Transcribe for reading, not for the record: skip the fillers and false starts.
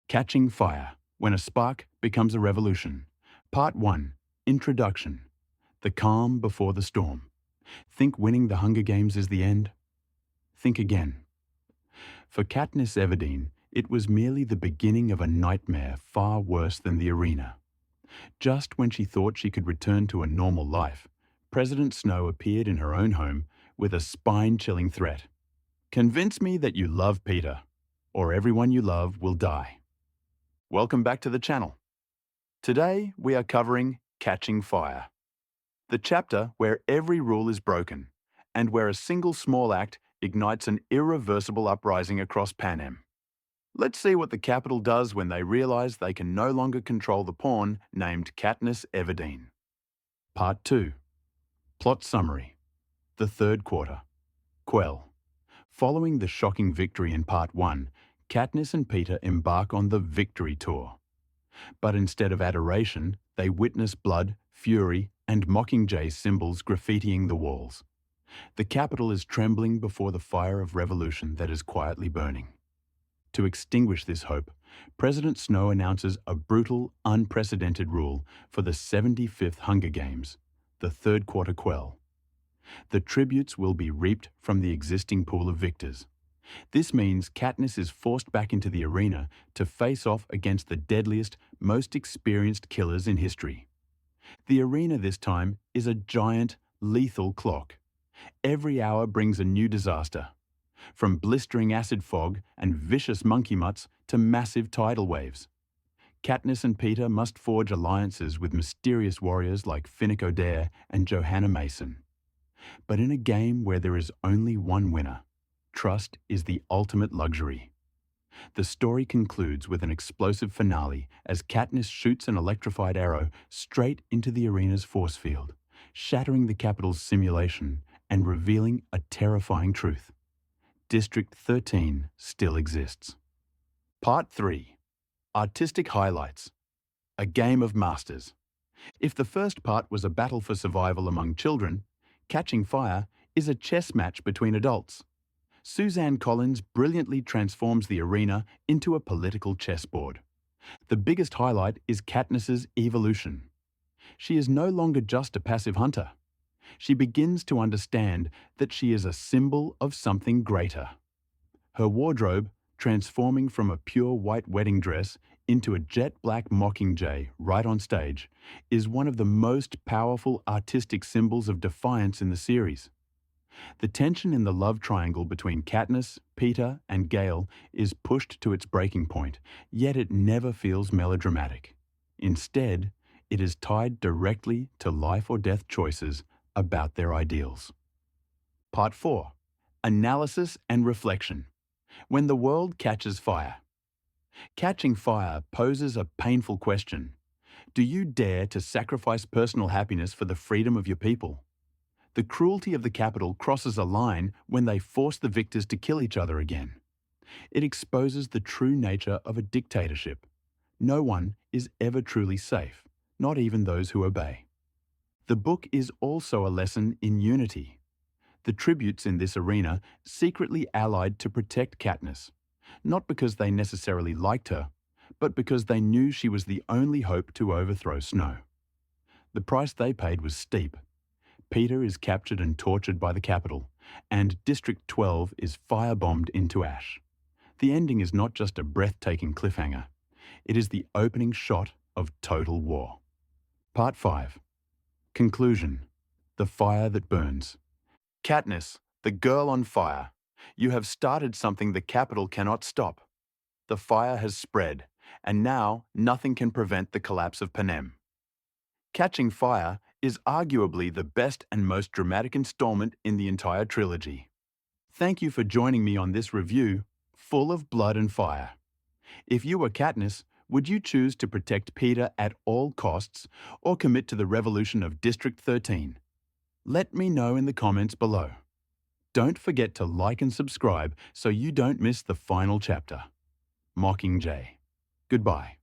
Catching Fire, When a Spark Becomes a Revolution. Part 1. Introduction. The Calm Before the Storm. Think winning the Hunger Games is the end? Think again. For Katniss Everdeen, it was merely the beginning of a nightmare far worse than the arena. Just when she thought she could return to a normal life, President Snow appeared in her own home with a spine-chilling threat. Convince me that you love Peter, or everyone you love will die. Welcome back to the channel. Today we are covering Catching Fire, the chapter where every rule is broken and where a single small act ignites an irreversible uprising across Panem. Let's see what the Capitol does when they realize they can no longer control the pawn named Katniss Everdeen. Part 2. Plot Summary. The Third Quarter Quell. Following the shocking victory in Part 1, Katniss and Peter embark on the Victory Tour. But instead of adoration, they witness blood, fury, and Mockingjay symbols graffitiing the walls. The Capitol is trembling before the fire of revolution that is quietly burning. To extinguish this hope, President Snow announces a brutal, unprecedented rule for the 75th Hunger Games, the Third Quarter Quell. The tributes will be reaped from the existing pool of victors. This means Katniss is forced back into the arena to face off against the deadliest, most experienced killers in history. The arena this time is a giant, lethal clock. Every hour brings a new disaster, from blistering acid fog and vicious monkey mutts to massive tidal waves. Katniss and Peter must forge alliances with mysterious warriors like Finnick Odair and Johanna Mason. But in a game where there is only one winner, trust is the ultimate luxury. The story concludes with an explosive finale as Katniss shoots an electrified arrow straight into the arena's force field, shattering the Capitol's simulation and revealing a terrifying truth. District 13 still exists. Part 3. Artistic Highlights. A Game of Masters. If the first part was a battle for survival among children, Catching Fire is a chess match between adults. Suzanne Collins brilliantly transforms the arena into a political chessboard. The biggest highlight is Katniss's evolution. She is no longer just a passive hunter. She begins to understand that she is a symbol of something greater. Her wardrobe, transforming from a pure white wedding dress into a jet black Mockingjay right on stage, is one of the most powerful artistic symbols of defiance in the series. The tension in the love triangle between Katniss, Peter, and Gale is pushed to its breaking point, yet it never feels melodramatic. Instead, it is tied directly to life or death choices about their ideals. Part 4. Analysis and Reflection. When the World Catches Fire. Catching Fire poses a painful question. Do you dare to sacrifice personal happiness for the freedom of your people? The cruelty of the Capitol crosses a line when they force the victors to kill each other again. It exposes the true nature of a dictatorship. No one is ever truly safe, not even those who obey. The book is also a lesson in unity. The tributes in this arena secretly allied to protect Katniss, not because they necessarily liked her, but because they knew she was the only hope to overthrow Snow. The price they paid was steep. Peter is captured and tortured by the Capitol, and District 12 is firebombed into ash. The ending is not just a breathtaking cliffhanger. It is the opening shot of total war. Part 5. Conclusion. The Fire That Burns. Katniss, the girl on fire. You have started something the Capitol cannot stop. The fire has spread, and now nothing can prevent the collapse of Panem. Catching Fire is arguably the best and most dramatic installment in the entire trilogy. Thank you for joining me on this review, full of blood and fire. If you were Katniss, would you choose to protect Peter at all costs or commit to the revolution of District 13? Let me know in the comments below. Don't forget to like and subscribe so you don't miss the final chapter. Mockingjay. Goodbye.